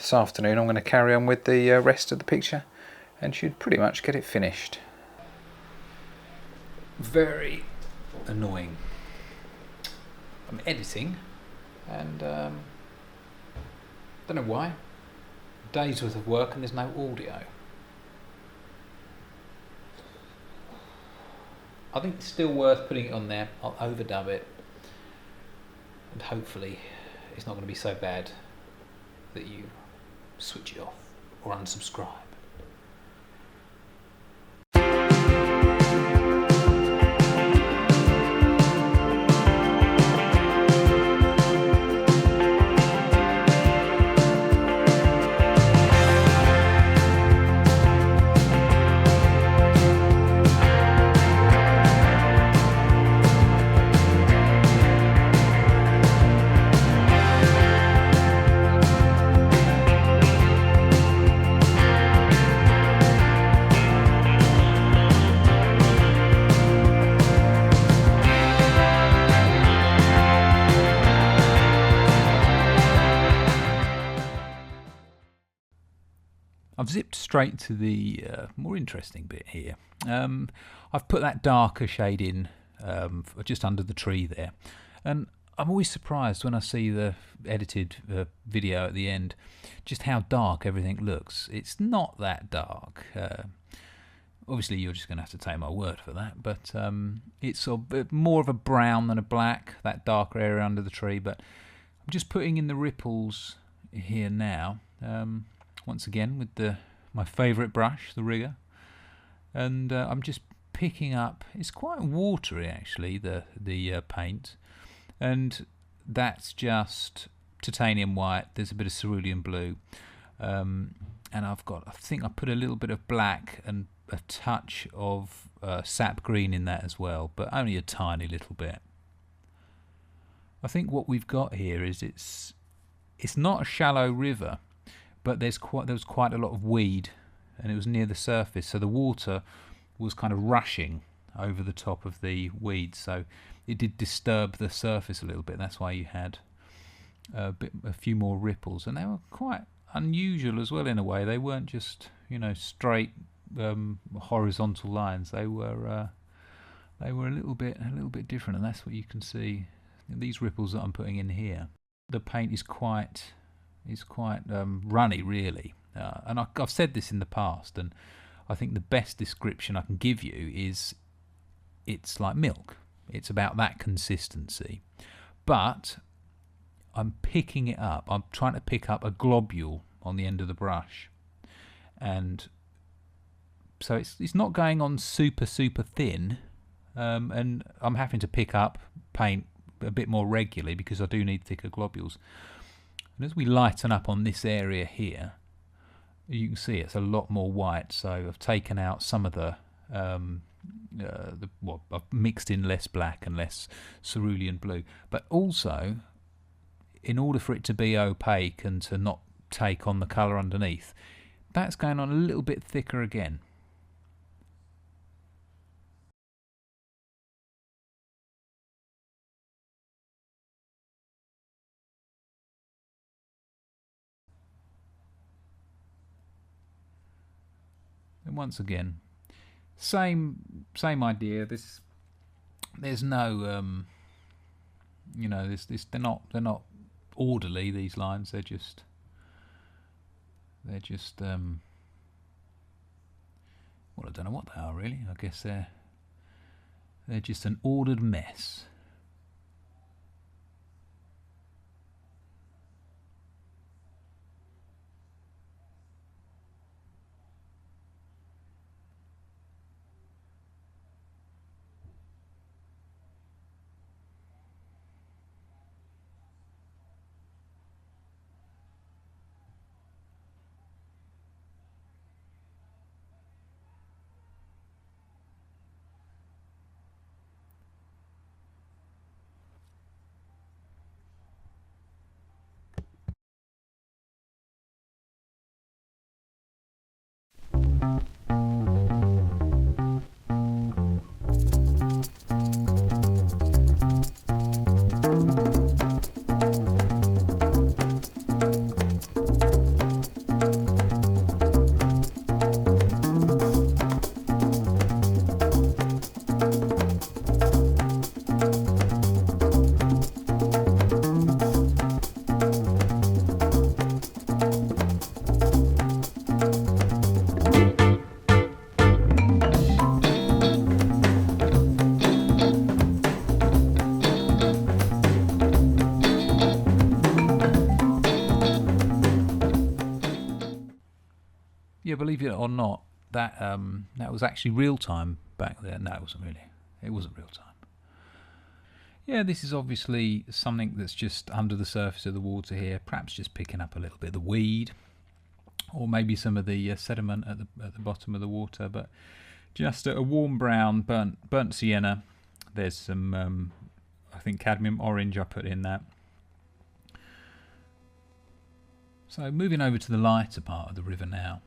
this afternoon I'm going to carry on with the rest of the picture and should pretty much get it finished. Very annoying. I'm editing and don't know why. Days worth of work and there's no audio. I think it's still worth putting it on there. I'll overdub it and hopefully it's not going to be so bad that you switch it off or unsubscribe. I've zipped straight to the more interesting bit here. I've put that darker shade in just under the tree there, and I'm always surprised when I see the edited video at the end just how dark everything looks. It's not that dark. Obviously you're just going to have to take my word for that, but it's a bit more of a brown than a black, that darker area under the tree. But I'm just putting in the ripples here now. Once again with my favourite brush, the rigger, and I'm just picking up. It's quite watery actually, the paint, and that's just titanium white. There's a bit of cerulean blue, and I think I put a little bit of black and a touch of sap green in that as well, but only a tiny little bit. I think what we've got here is it's not a shallow river, but there was quite a lot of weed and it was near the surface, so the water was kind of rushing over the top of the weeds, so it did disturb the surface a little bit. That's why you had a few more ripples, and they were quite unusual as well in a way. They weren't just straight horizontal lines. They were a little bit different, and that's what you can see. These ripples that I'm putting in here, the paint is quite runny really, and I've said this in the past, and I think the best description I can give you is it's like milk. It's about that consistency, but I'm picking it up. I'm trying to pick up a globule on the end of the brush, and so it's not going on super thin, and I'm having to pick up paint a bit more regularly because I do need thicker globules. And as we lighten up on this area here, you can see it's a lot more white. So I've taken out some of I've mixed in less black and less cerulean blue. But also, in order for it to be opaque and to not take on the colour underneath, that's going on a little bit thicker again. And once again, same idea. There's no they're not orderly, these lines. They're just well, I don't know what they are really. I guess they're just an ordered mess. Yeah, believe it or not, that was actually real time back there. No, it wasn't really. It wasn't real time. Yeah, this is obviously something that's just under the surface of the water here, perhaps just picking up a little bit of the weed, or maybe some of the sediment at the bottom of the water. But just a warm brown, burnt sienna. There's some, I think, cadmium orange I put in that. So moving over to the lighter part of the river now.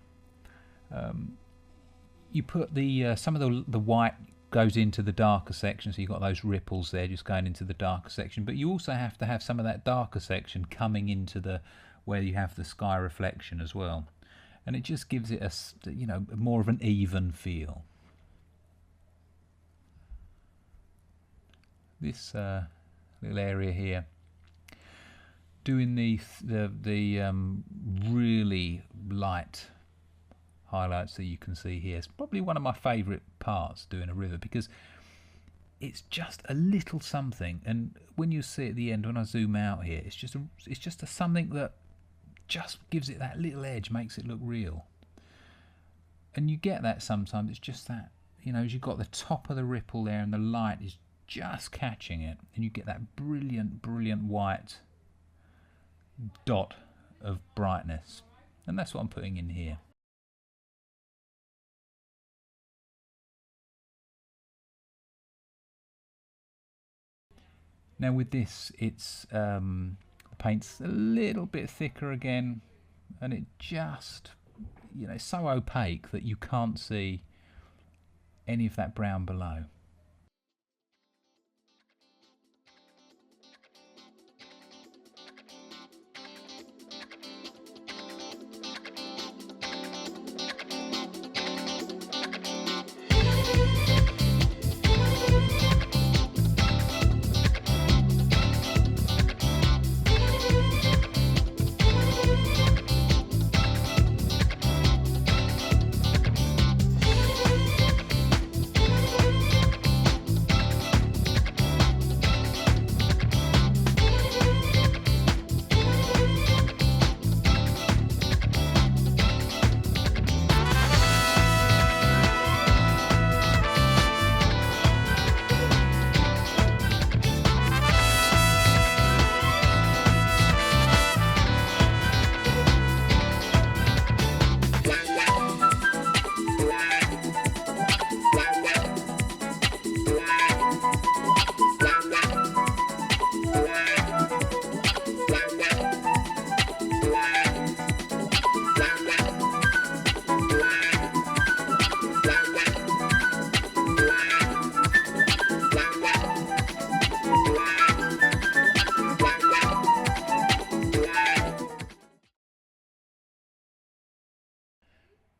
You put some of the white goes into the darker section, so you've got those ripples there just going into the darker section, but you also have to have some of that darker section coming into where you have the sky reflection as well, and it just gives it a more of an even feel. This little area here, doing the really light highlights that you can see here. It's probably one of my favourite parts doing a river, because it's just a little something, and when you see at the end, when I zoom out here, it's just a something that just gives it that little edge, makes it look real. And you get that sometimes. It's just that, as you've got the top of the ripple there and the light is just catching it, and you get that brilliant white dot of brightness, and that's what I'm putting in here. Now with this, it's the paint's a little bit thicker again, and it just, it's so opaque that you can't see any of that brown below.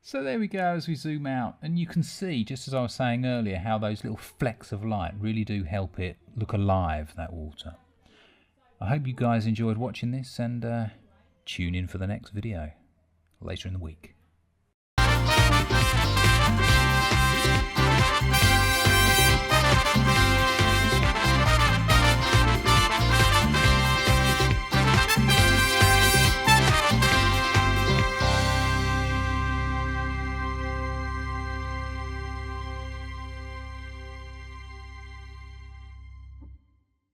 So there we go, as we zoom out, and you can see, just as I was saying earlier, how those little flecks of light really do help it look alive, that water. I hope you guys enjoyed watching this, and tune in for the next video later in the week.